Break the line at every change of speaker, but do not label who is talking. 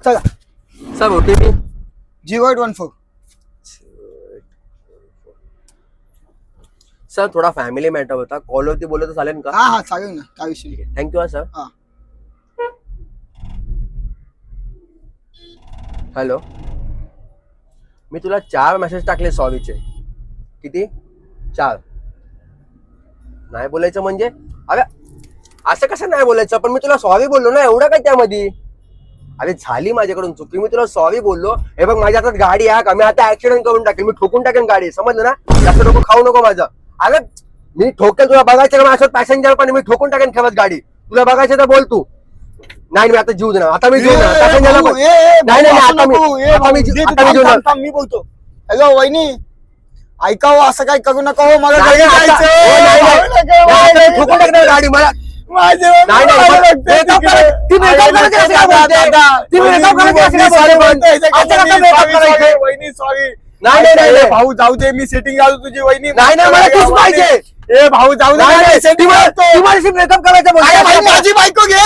चला.
Sir OTP
0814.
Sir थोडा family matter होता, कॉलवरती बोललं तर चालेल का?
हा चालेल ना, काय विषय नाही.
Thank you sir.
हा.
हॅलो, मी तुला 4 मेसेज टाकले सॉरीचे. किती? 4. नाही बोलायचं म्हणजे? अरे असं कसं नाही बोलायचं? पण मी तुला सॉरी बोललो ना, एवढं काय त्यामध्ये? अरे झाली माझ्याकडून चुकी, मी तुला सॉरी बोललो. हे बघ माझ्या हातात गाडी आहे, मी आता ऍक्सिडेंट करून टाकेल, मी ठोकून टाकेन गाडी, समजलं ना? जास्त डोकं खाऊ नको माझं. अरे मी ठोकेल, तुला बघायचं का माझ्यासोबत पॅसेंजर, पण मी ठोकून टाकेन खरंच गाडी. तुला बघायचं तर बोल तू. नाही मी आता जीव देणार, आता मी जीव देणार पॅसेंजरला पण. नाही नाही आता मी
मी बोलतो. हॅलो वहिनी, ऐका हो, असं काय करू नका हो, मला
नाही,
घरी
नाही,
जायचं.
नाही, ठोकून टाकणार गाडी मला.
माझे
नाही, breakup करायचं. ती breakup करायचं असं काय बोलते? ती breakup करायचं असं काय बोलते? असं कसं breakup करायचं?
वहिनी सॉरी.
नाही, नाही, नाही, नाही.
भाऊ जाऊ दे, मी सेटिंग घालू तुझी वहिनी.
नाही नाही मला तूच पाहिजे.
ए भाऊ जाऊ दे,
नाही, नाही,
setting घालतो.
ती माझ्याशी ब्रेकअप करायचं
अरे भाई,
बोलते.
माझी बायको घे.